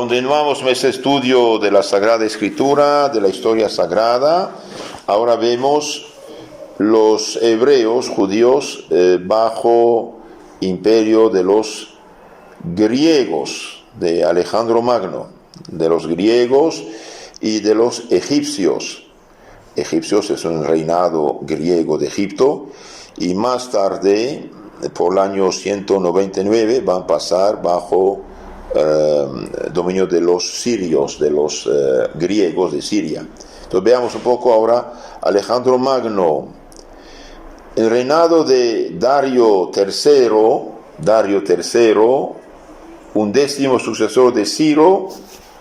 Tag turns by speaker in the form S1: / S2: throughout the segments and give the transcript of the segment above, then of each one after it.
S1: Continuamos nuestro estudio de la Sagrada Escritura, de la historia sagrada. Ahora vemos los hebreos, judíos, bajo imperio de los griegos, de Alejandro Magno, de los griegos y de los egipcios. Egipcios es un reinado griego de Egipto, y más tarde, por el año 199, van a pasar bajo dominio de los sirios, de los griegos de Siria. Entonces veamos un poco ahora Alejandro Magno. El reinado de Dario III, undécimo sucesor de Ciro,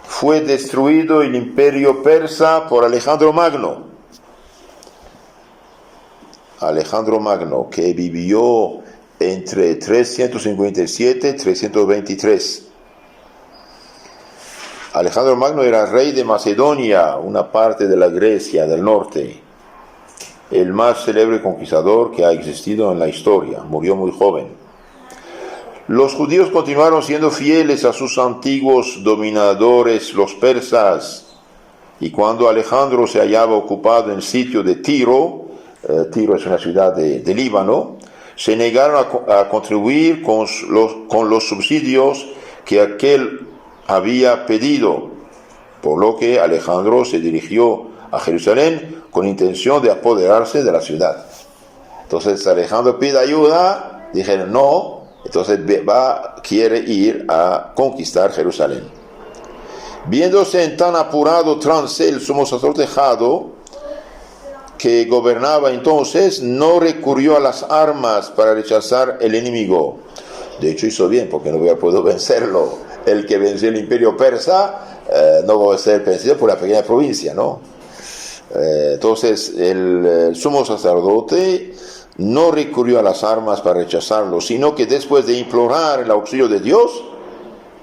S1: fue destruido el imperio persa por Alejandro Magno. Alejandro Magno, que vivió entre 357 y 323. Alejandro Magno era rey de Macedonia, una parte de la Grecia del norte, el más célebre conquistador que ha existido en la historia. Murió muy joven. Los judíos continuaron siendo fieles a sus antiguos dominadores, los persas, y cuando Alejandro se hallaba ocupado en el sitio de Tiro, Tiro es una ciudad de Líbano, se negaron a contribuir con los subsidios que aquel había pedido, por lo que Alejandro se dirigió a Jerusalén con intención de apoderarse de la ciudad. Entonces Alejandro pide ayuda, dijeron no, entonces quiere ir a conquistar Jerusalén. Viéndose en tan apurado trance, el sumo sacerdote Jado, que gobernaba entonces, no recurrió a las armas para rechazar el enemigo. De hecho hizo bien, porque no hubiera podido vencerlo. El que venció el imperio persa no va a ser vencido por la pequeña provincia, ¿no? Entonces el sumo sacerdote no recurrió a las armas para rechazarlo, sino que después de implorar el auxilio de Dios,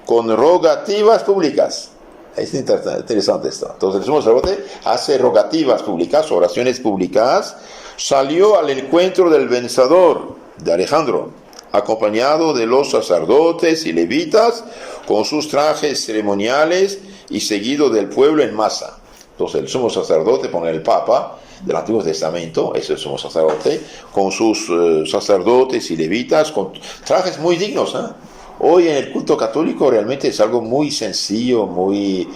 S1: con rogativas públicas. Es interesante esto. Entonces el sumo sacerdote hace rogativas públicas, oraciones públicas, salió al encuentro del vencedor de Alejandro, acompañado de los sacerdotes y levitas, con sus trajes ceremoniales y seguido del pueblo en masa. Entonces el sumo sacerdote, pone el Papa del Antiguo Testamento, es el sumo sacerdote, con sus sacerdotes y levitas, con trajes muy dignos. Hoy en el culto católico realmente es algo muy sencillo, muy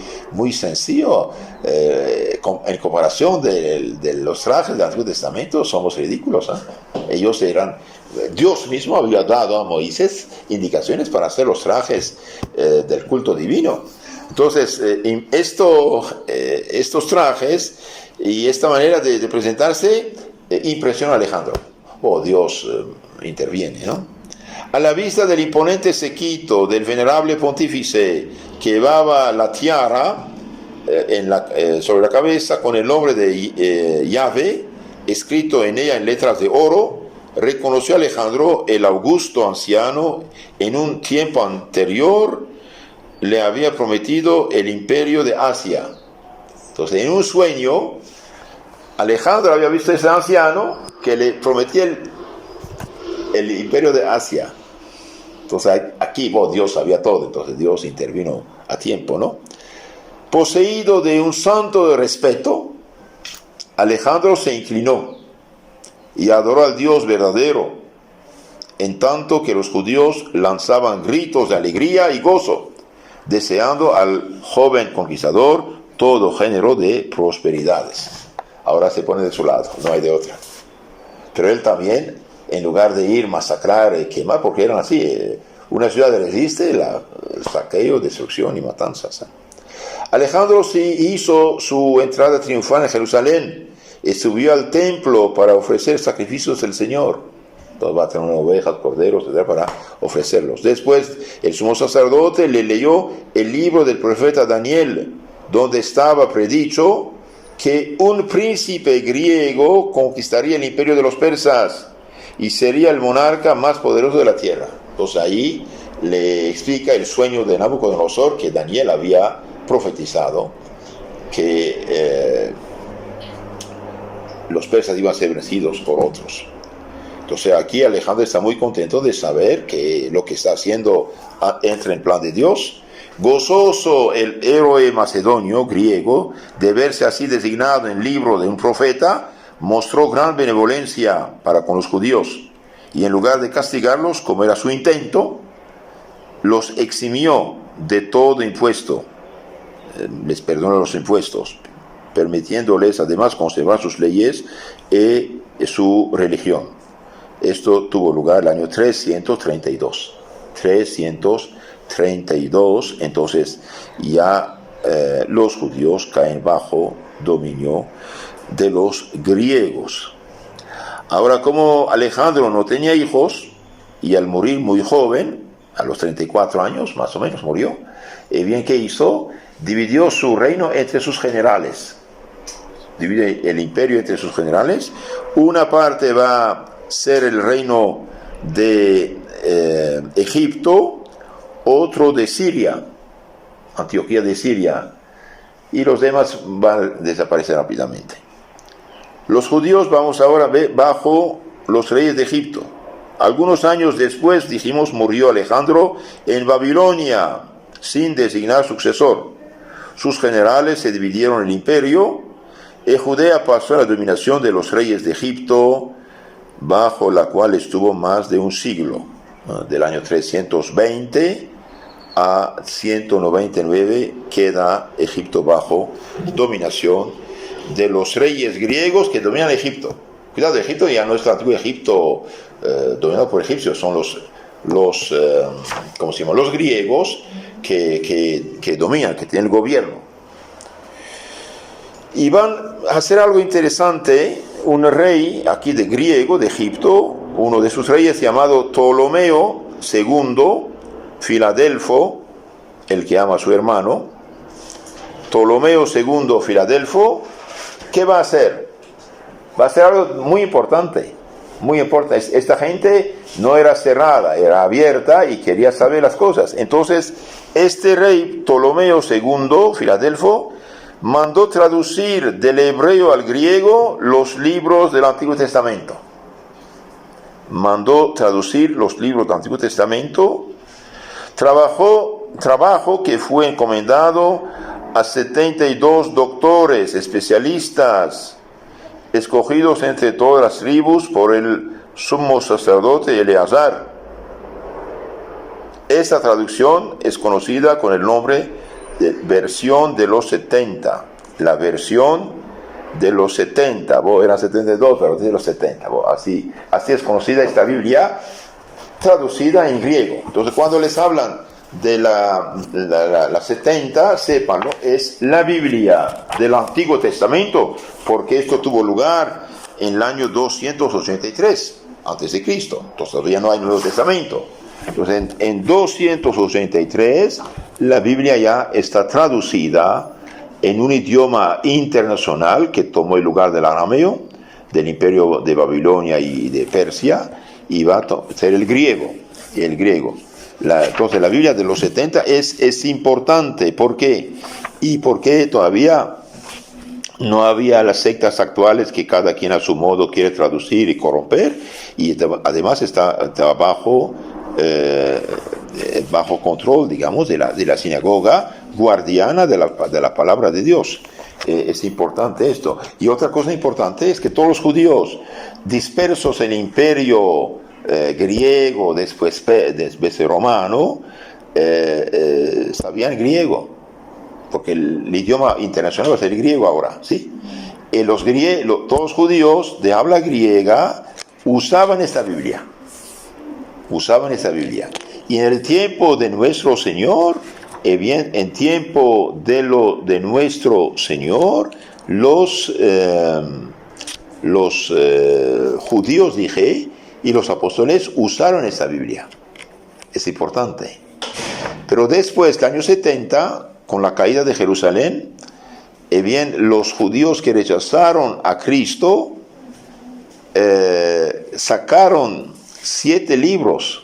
S1: sencillo. En comparación de los trajes del Antiguo Testamento, somos ridículos. Ellos eran... Dios mismo había dado a Moisés indicaciones para hacer los trajes del culto divino. Entonces, estos trajes y esta manera de presentarse impresiona a Alejandro. Dios interviene, ¿no? A la vista del imponente séquito del venerable pontífice que llevaba la tiara sobre la cabeza con el nombre de Yahvé escrito en ella en letras de oro, reconoció Alejandro el augusto anciano en un tiempo anterior le había prometido el imperio de Asia. Entonces, en un sueño, Alejandro había visto a ese anciano que le prometía el imperio de Asia. Entonces, aquí Dios sabía todo, entonces Dios intervino a tiempo, ¿no? Poseído de un santo de respeto, Alejandro se inclinó y adoró al Dios verdadero, en tanto que los judíos lanzaban gritos de alegría y gozo, deseando al joven conquistador todo género de prosperidades. Ahora se pone de su lado, no hay de otra. Pero él también, en lugar de ir masacrar y quemar, porque eran así, una ciudad resiste el saqueo, destrucción y matanzas. Alejandro sí hizo su entrada triunfal en Jerusalén y subió al templo para ofrecer sacrificios al Señor. Entonces va a tener ovejas, corderos, etc., para ofrecerlos. Después el sumo sacerdote le leyó el libro del profeta Daniel, donde estaba predicho que un príncipe griego conquistaría el imperio de los persas y sería el monarca más poderoso de la tierra. Entonces ahí le explica el sueño de Nabucodonosor que Daniel había profetizado, que los persas iban a ser vencidos por otros. Entonces aquí Alejandro está muy contento de saber que lo que está haciendo entra en plan de Dios Gozoso el héroe macedonio griego de verse así designado en libro de un profeta, mostró gran benevolencia para con los judíos, y en lugar de castigarlos, como era su intento, los eximió de todo impuesto, les perdonó los impuestos, permitiéndoles además conservar sus leyes y su religión. Esto tuvo lugar el año 332. 332, entonces ya los judíos caen bajo dominio de los griegos. Ahora, como Alejandro no tenía hijos, y al morir muy joven, a los 34 años más o menos murió, bien, ¿qué hizo? Dividió su reino entre sus generales. Divide el imperio entre sus generales. Una parte va a ser el reino de Egipto, otro de Siria, Antioquía de Siria, y los demás van a desaparecer rápidamente. Los judíos vamos ahora a ver bajo los reyes de Egipto. Algunos años después, dijimos, murió Alejandro en Babilonia, sin designar sucesor. Sus generales se dividieron el imperio, y Judea pasó a la dominación de los reyes de Egipto, bajo la cual estuvo más de un siglo, del año 320 a 199 queda Egipto bajo dominación de los reyes griegos que dominan Egipto. Cuidado, Egipto ya no es el antiguo Egipto dominado por egipcios, son los ¿cómo se llama? Los griegos que dominan, que tienen el gobierno. Y van a hacer algo interesante. Un rey aquí de griego, de Egipto, uno de sus reyes llamado Ptolomeo II, Filadelfo, el que ama a su hermano, Ptolomeo II, Filadelfo, ¿qué va a hacer? Va a hacer algo muy importante, muy importante. Esta gente no era cerrada, era abierta y quería saber las cosas. Entonces, este rey Ptolomeo II, Filadelfo, mandó traducir del hebreo al griego los libros del Antiguo Testamento. Mandó traducir los libros del Antiguo Testamento. Trabajo que fue encomendado a 72 doctores, especialistas, escogidos entre todas las tribus por el sumo sacerdote Eleazar. Esta traducción es conocida con el nombre de versión de los 70, la versión de los 70, eran 72, pero de los 70, así es conocida esta Biblia traducida en griego. Entonces, cuando les hablan de la 70, sépanlo, es la Biblia del Antiguo Testamento, porque esto tuvo lugar en el año 283 antes de Cristo. Entonces todavía no hay Nuevo Testamento. Entonces en 283 la Biblia ya está traducida en un idioma internacional que tomó el lugar del arameo, del imperio de Babilonia y de Persia, y va a ser el griego. Entonces la Biblia de los 70 es importante. ¿Por qué? Y porque todavía no había las sectas actuales que cada quien a su modo quiere traducir y corromper, y además está bajo control, digamos, de la sinagoga guardiana de la palabra de Dios. Es importante esto. Y otra cosa importante es que todos los judíos dispersos en el imperio griego, después romano, sabían griego, porque el idioma internacional va a ser el griego ahora, ¿sí? Y todos los judíos de habla griega usaban esta Biblia. Y en el tiempo de nuestro Señor, en tiempo de nuestro Señor, los judíos, dije, y los apóstoles usaron esta Biblia. Es importante. Pero después, del año 70, con la caída de Jerusalén, los judíos que rechazaron a Cristo sacaron 7 libros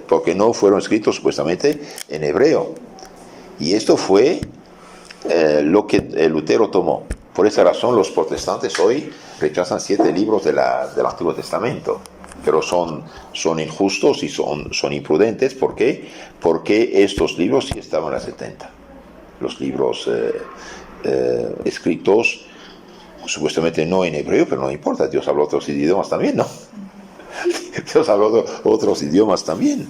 S1: porque no fueron escritos supuestamente en hebreo. Y esto fue lo que Lutero tomó. Por esa razón los protestantes hoy rechazan 7 libros del Antiguo Testamento. pero son injustos y son imprudentes. ¿Por qué? Porque estos libros sí estaban en la 70. Los libros escritos supuestamente no en hebreo, pero no importa, Dios habló otros idiomas también, ¿no? Dios habló otros idiomas también.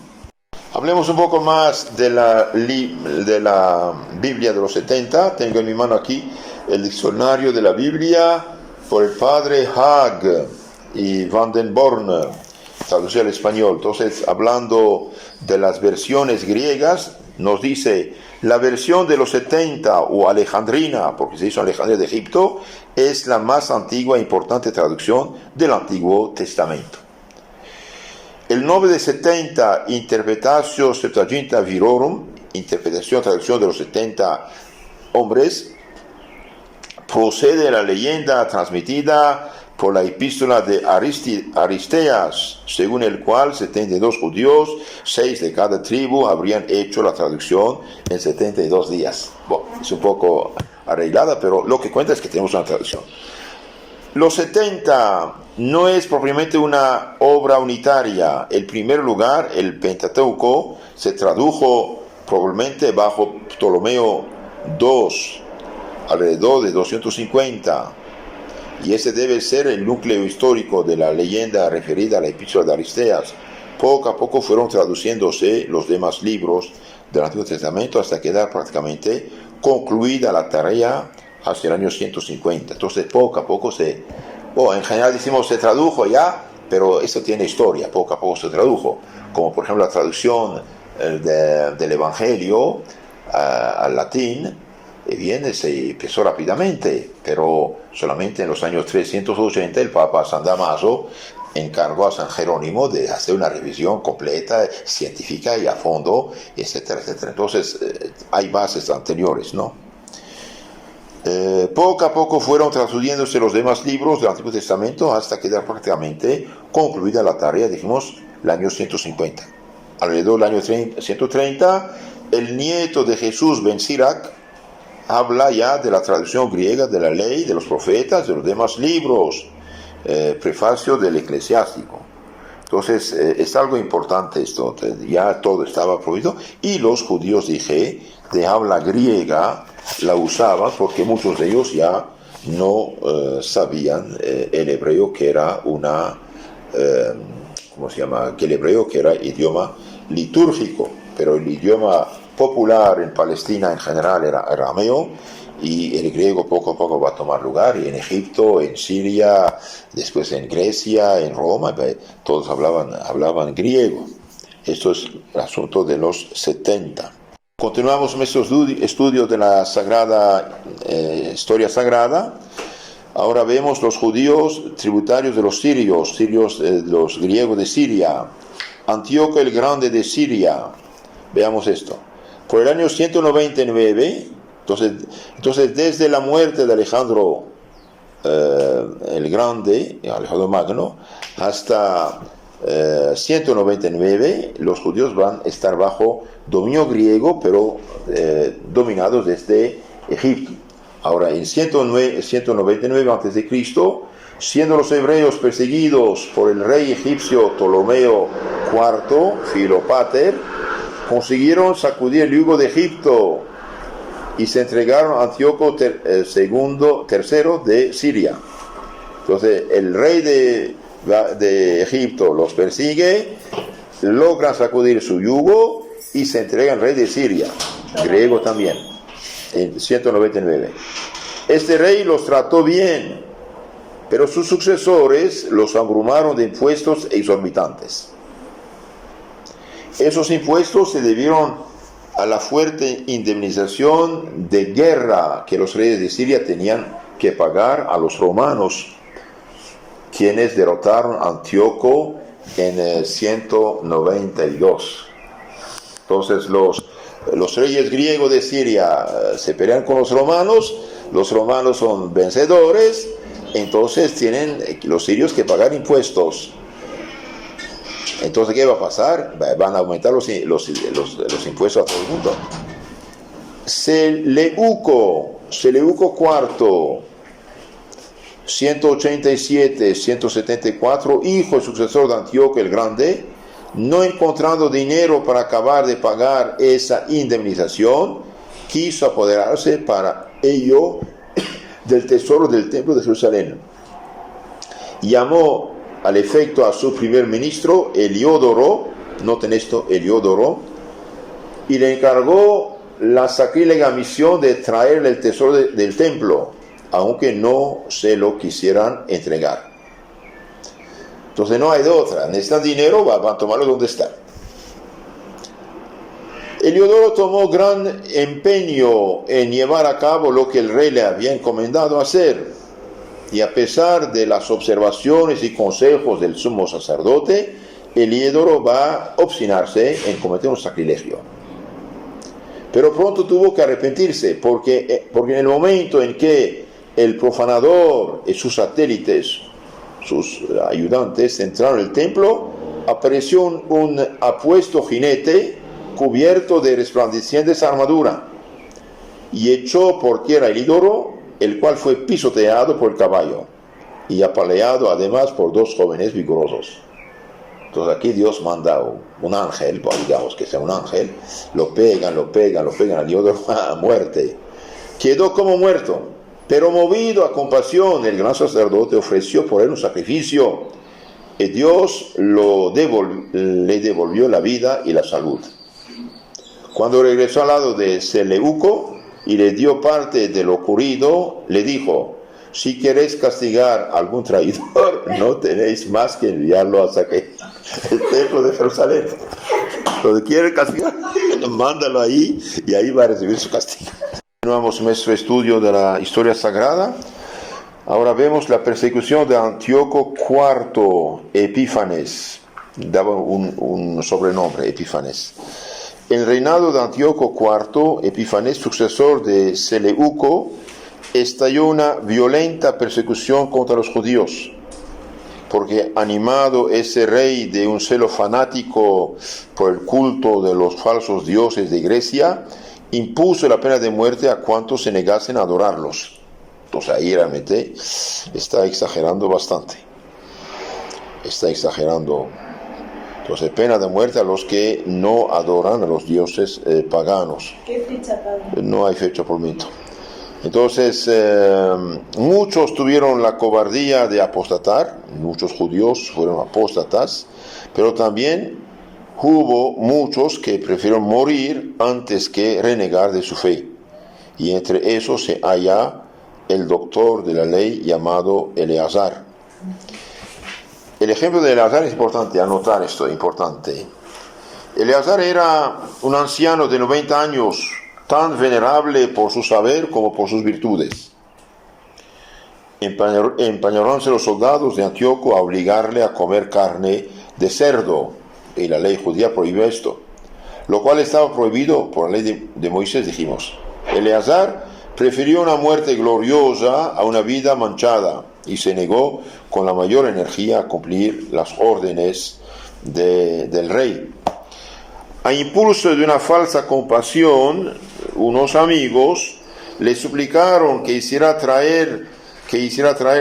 S1: Hablemos un poco más de la Biblia de los 70. Tengo en mi mano aquí el diccionario de la Biblia por el padre Haag y Van den Born, traducido al español. Entonces, hablando de las versiones griegas, nos dice: la versión de los 70 o alejandrina, porque se hizo Alejandría de Egipto, es la más antigua e importante traducción del Antiguo Testamento. El nombre de 70, Interpretatio Septuaginta Virorum, interpretación, traducción de los 70 hombres, procede de la leyenda transmitida por la epístola de Aristeas, según el cual 72 judíos, 6 de cada tribu, habrían hecho la traducción en 72 días. Bueno, es un poco arreglada, pero lo que cuenta es que tenemos una traducción. Los 70 no es propiamente una obra unitaria. En primer lugar, el Pentateuco se tradujo probablemente bajo Ptolomeo II, alrededor de 250. Y ese debe ser el núcleo histórico de la leyenda referida a la epístola de Aristeas. Poco a poco fueron traduciéndose los demás libros del Antiguo Testamento hasta quedar prácticamente concluida la tarea hacia el año 150. Entonces poco a poco en general decimos se tradujo ya, pero esto tiene historia, poco a poco se tradujo, como por ejemplo la traducción del Evangelio al latín. Bien, se empezó rápidamente, pero solamente en los años 380 el Papa San Damaso encargó a San Jerónimo de hacer una revisión completa, científica y a fondo, etcétera, etcétera. Entonces hay bases anteriores, ¿no? Poco a poco fueron traduciéndose los demás libros del Antiguo Testamento hasta quedar prácticamente concluida la tarea, dijimos, el año 150. Alrededor del año 130, el nieto de Jesús, Ben Sirac, habla ya de la traducción griega de la ley, de los profetas, de los demás libros, prefacio del eclesiástico. Entonces, es algo importante esto, ya todo estaba prohibido, y los judíos, de habla griega, la usaban porque muchos de ellos ya no sabían el hebreo, que era que el hebreo que era idioma litúrgico, pero el idioma popular en Palestina en general era arameo, y el griego poco a poco va a tomar lugar, y en Egipto, en Siria, después en Grecia, en Roma, todos hablaban griego. Esto es el asunto de los 70. Continuamos nuestro estudio de la historia sagrada. Ahora vemos los judíos tributarios de los sirios, los griegos de Siria. Antíoco el Grande de Siria. Veamos esto. Por el año 199, entonces desde la muerte de Alejandro el Grande, Alejandro Magno, hasta 199, los judíos van a estar bajo dominio griego, pero dominados desde Egipto. Ahora, en 199 a.C., siendo los hebreos perseguidos por el rey egipcio Ptolomeo IV, Filopater, consiguieron sacudir el yugo de Egipto y se entregaron a Antíoco III de Siria. Entonces, el rey de Egipto los persigue, logran sacudir su yugo y se entrega al rey de Siria, griego también, en 199. Este rey los trató bien, pero sus sucesores los abrumaron de impuestos exorbitantes. Esos impuestos se debieron a la fuerte indemnización de guerra que los reyes de Siria tenían que pagar a los romanos, quienes derrotaron a Antíoco en 192. Entonces los reyes griegos de Siria se pelean con los romanos son vencedores, entonces tienen los sirios que pagar impuestos. Entonces, ¿qué va a pasar? Van a aumentar los impuestos a todo el mundo. Seleuco IV 187, 174, hijo y sucesor de Antíoco el Grande, no encontrando dinero para acabar de pagar esa indemnización, quiso apoderarse para ello del tesoro del templo de Jerusalén. Llamó al efecto a su primer ministro, Heliodoro, noten esto, Heliodoro, y le encargó la sacrílega misión de traerle el tesoro del templo, aunque no se lo quisieran entregar. Entonces no hay de otra, necesitan dinero, van a tomarlo donde está. Heliodoro tomó gran empeño en llevar a cabo lo que el rey le había encomendado hacer, y a pesar de las observaciones y consejos del sumo sacerdote, Heliodoro va a obstinarse en cometer un sacrilegio. Pero pronto tuvo que arrepentirse, porque en el momento en que el profanador y sus satélites, sus ayudantes, entraron en el templo, apareció un apuesto jinete cubierto de resplandecientes armadura, y echó por tierra a Heliodoro, el cual fue pisoteado por el caballo y apaleado además por dos jóvenes vigorosos. Entonces aquí Dios manda un ángel, digamos que sea un ángel, lo pegan a Heliodoro a muerte. Quedó como muerto, pero movido a compasión, el gran sacerdote ofreció por él un sacrificio, y Dios le devolvió la vida y la salud. Cuando regresó al lado de Seleuco y le dio parte de lo ocurrido, le dijo: si queréis castigar a algún traidor, no tenéis más que enviarlo a saquear el templo de Jerusalén. Lo quiere castigar, mándalo ahí y ahí va a recibir su castigo. Continuamos nuestro estudio de la historia sagrada. Ahora vemos la persecución de Antíoco IV Epífanes. Daba un sobrenombre, Epífanes. En el reinado de Antíoco IV Epífanes, sucesor de Seleuco, estalló una violenta persecución contra los judíos, porque animado ese rey de un celo fanático por el culto de los falsos dioses de Grecia, impuso la pena de muerte a cuantos se negasen a adorarlos. Entonces ahí realmente está exagerando bastante. Entonces pena de muerte a los que no adoran a los dioses paganos.
S2: ¿Qué fecha, padre?
S1: No hay fecha por mito. Entonces, muchos tuvieron la cobardía de apostatar, muchos judíos fueron apóstatas, pero también hubo muchos que prefirieron morir antes que renegar de su fe. Y entre esos se halla el doctor de la ley llamado Eleazar. El ejemplo de Eleazar es importante, anotar esto, importante. Eleazar era un anciano de 90 años, tan venerable por su saber como por sus virtudes. Empañaronse los soldados de Antíoco a obligarle a comer carne de cerdo, y la ley judía prohibió esto, lo cual estaba prohibido por la ley de Moisés, dijimos. Eleazar prefirió una muerte gloriosa a una vida manchada, y se negó con la mayor energía a cumplir las órdenes del rey. A impulso de una falsa compasión, unos amigos le suplicaron que hiciera traer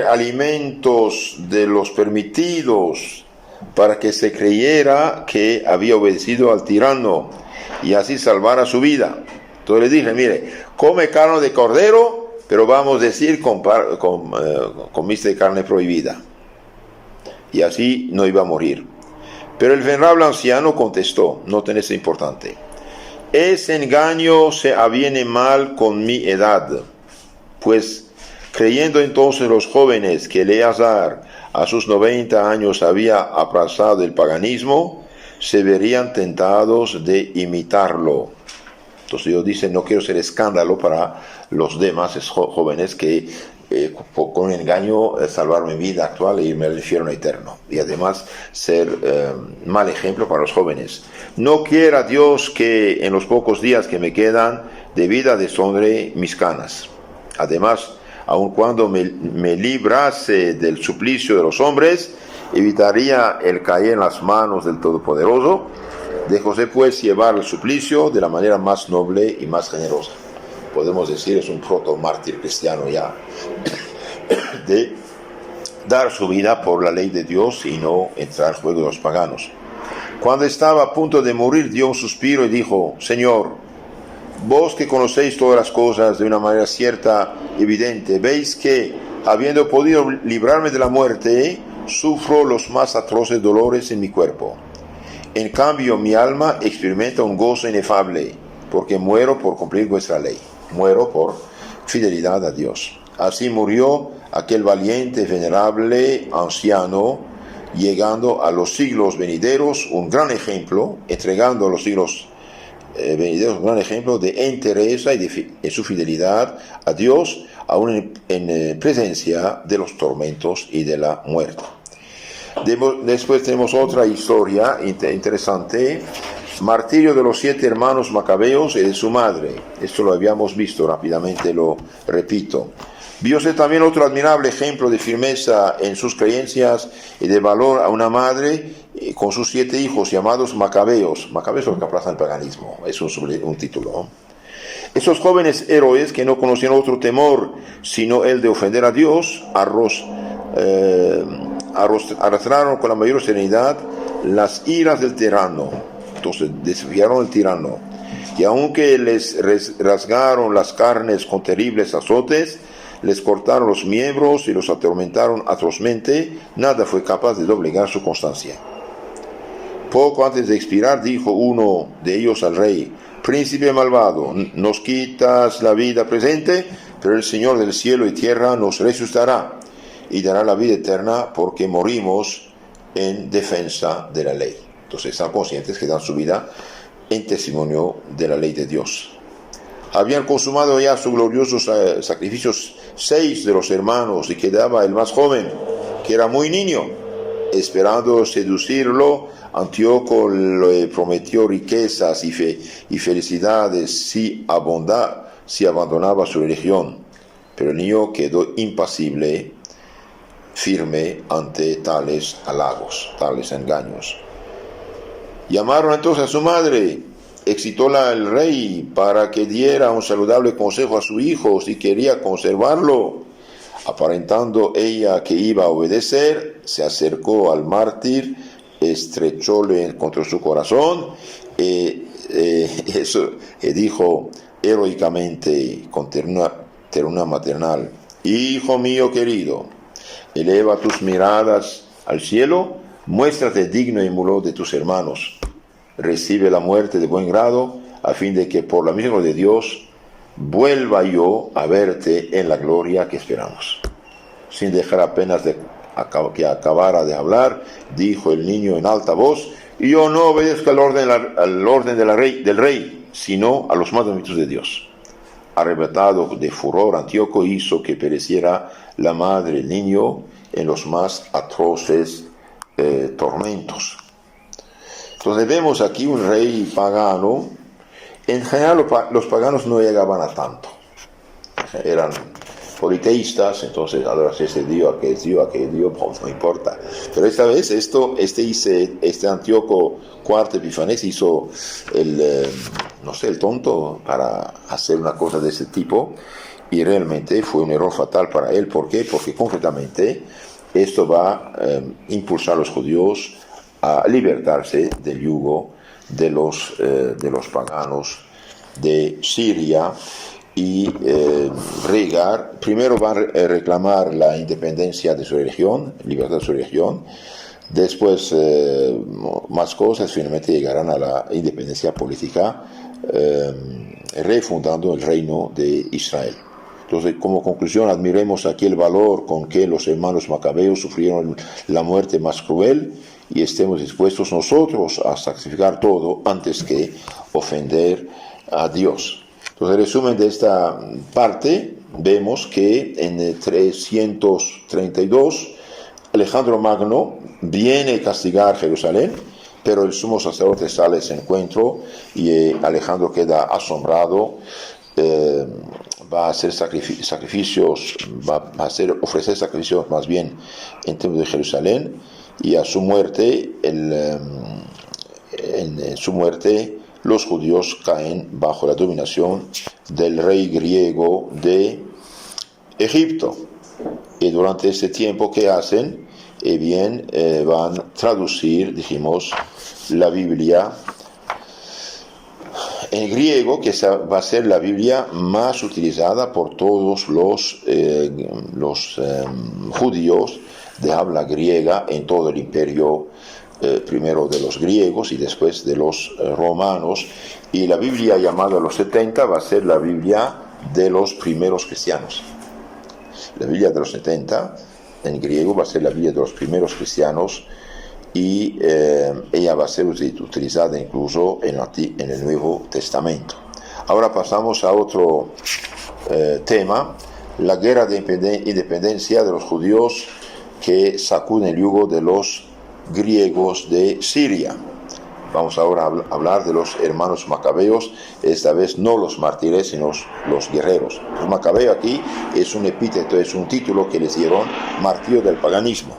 S1: alimentos de los permitidos para que se creyera que había obedecido al tirano y así salvara su vida. Entonces le dije: mire, come carne de cordero, pero vamos a decir comiste carne prohibida. Y así no iba a morir. Pero el venerable anciano contestó, noten esto importante: ese engaño se aviene mal con mi edad, pues creyendo entonces los jóvenes que Eleazar a sus 90 años había aplazado el paganismo, se verían tentados de imitarlo. Entonces Dios dice: no quiero ser escándalo para los demás jóvenes que con engaño salvar mi vida actual e irme al infierno eterno, y además ser mal ejemplo para los jóvenes. No quiera Dios que en los pocos días que me quedan de vida deshonre mis canas. Además, aun cuando me librase del suplicio de los hombres, evitaría el caer en las manos del Todopoderoso. Déjose pues llevar el suplicio de la manera más noble y más generosa. Podemos decir, es un proto mártir cristiano ya, de dar su vida por la ley de Dios y no entrar al juego de los paganos. Cuando estaba a punto de morir, dio un suspiro y dijo: Señor, vos que conocéis todas las cosas de una manera cierta y evidente, veis que, habiendo podido librarme de la muerte, sufro los más atroces dolores en mi cuerpo. En cambio, mi alma experimenta un gozo inefable, porque muero por cumplir vuestra ley. Muero por fidelidad a Dios. Así murió aquel valiente, venerable anciano, llegando a los siglos venideros un gran ejemplo, entregando a los siglos venideros un gran ejemplo de entereza y de su fidelidad a Dios, aún en presencia de los tormentos y de la muerte. Después tenemos otra historia interesante: martirio de los 7 hermanos macabeos y de su madre. Esto lo habíamos visto, rápidamente lo repito. Viose también otro admirable ejemplo de firmeza en sus creencias y de valor a una madre con sus 7 hijos llamados macabeos. Macabeos los que aplazan el paganismo, es un título. Esos jóvenes héroes que no conocían otro temor sino el de ofender a Dios, arrastraron con la mayor serenidad las iras del tirano. Entonces desviaron al tirano, y aunque les rasgaron las carnes con terribles azotes, les cortaron los miembros y los atormentaron atrozmente, nada fue capaz de doblegar su constancia. Poco antes de expirar, dijo uno de ellos al rey: Príncipe malvado, nos quitas la vida presente, pero el Señor del cielo y tierra nos resucitará y dará la vida eterna, porque morimos en defensa de la ley. Entonces están conscientes que dan su vida en testimonio de la ley de Dios. Habían consumado ya sus gloriosos sacrificios 6 de los hermanos, y quedaba el más joven, que era muy niño. Esperando seducirlo, Antíoco le prometió riquezas y felicidades si abandonaba su religión. Pero el niño quedó impasible, firme ante tales halagos, tales engaños. Llamaron entonces a su madre. Excitóla el rey para que diera un saludable consejo a su hijo si quería conservarlo. Aparentando ella que iba a obedecer, se acercó al mártir, estrechóle contra su corazón y dijo heroicamente con ternura maternal: Hijo mío querido, eleva tus miradas al cielo, muéstrate digno y emuló de tus hermanos. Recibe la muerte de buen grado, a fin de que por la misma de Dios vuelva yo a verte en la gloria que esperamos. Sin dejar apenas que acabara de hablar, dijo el niño en alta voz: y yo no obedezco al orden del rey, sino a los mandamientos de Dios. Arrebatado de furor, Antíoco hizo que pereciera la madre del niño en los más atroces tormentos. Entonces vemos aquí un rey pagano. En general los paganos no llegaban a tanto, eran politeístas, entonces adoras este dios, aquel dios, no importa. Pero esta vez este Antíoco IV Epifanes hizo el tonto para hacer una cosa de ese tipo, y realmente fue un error fatal para él. ¿Por qué? Porque concretamente esto va a impulsar a los judíos a libertarse del yugo de los paganos de Siria y primero van a reclamar la independencia de su religión, libertad de su religión. Después más cosas, finalmente llegarán a la independencia política, refundando el reino de Israel. Entonces, como conclusión, admiremos aquí el valor con que los hermanos macabeos sufrieron la muerte más cruel, y estemos dispuestos nosotros a sacrificar todo antes que ofender a Dios. Entonces, en resumen de esta parte, vemos que en 332 Alejandro Magno viene a castigar Jerusalén, pero el sumo sacerdote sale a ese encuentro y Alejandro queda asombrado. Va a hacer sacrificios, ofrecer sacrificios más bien en templo de Jerusalén, y a su muerte, en su muerte, los judíos caen bajo la dominación del rey griego de Egipto. Y durante este tiempo, ¿qué hacen? Bien, van a traducir, dijimos, la Biblia en griego, que va a ser la Biblia más utilizada por todos los judíos de habla griega en todo el imperio, primero de los griegos y después de los romanos. Y la Biblia llamada los 70 va a ser la Biblia de los primeros cristianos. La Biblia de los 70 en griego va a ser la Biblia de los primeros cristianos, y ella va a ser utilizada incluso en el Nuevo Testamento. Ahora pasamos a otro tema, la guerra de independencia de los judíos que sacuden el yugo de los griegos de Siria. Vamos ahora a hablar de los hermanos macabeos, esta vez no los mártires, sino los guerreros. Los macabeos aquí es un epíteto, es un título que les dieron, martirio del paganismo.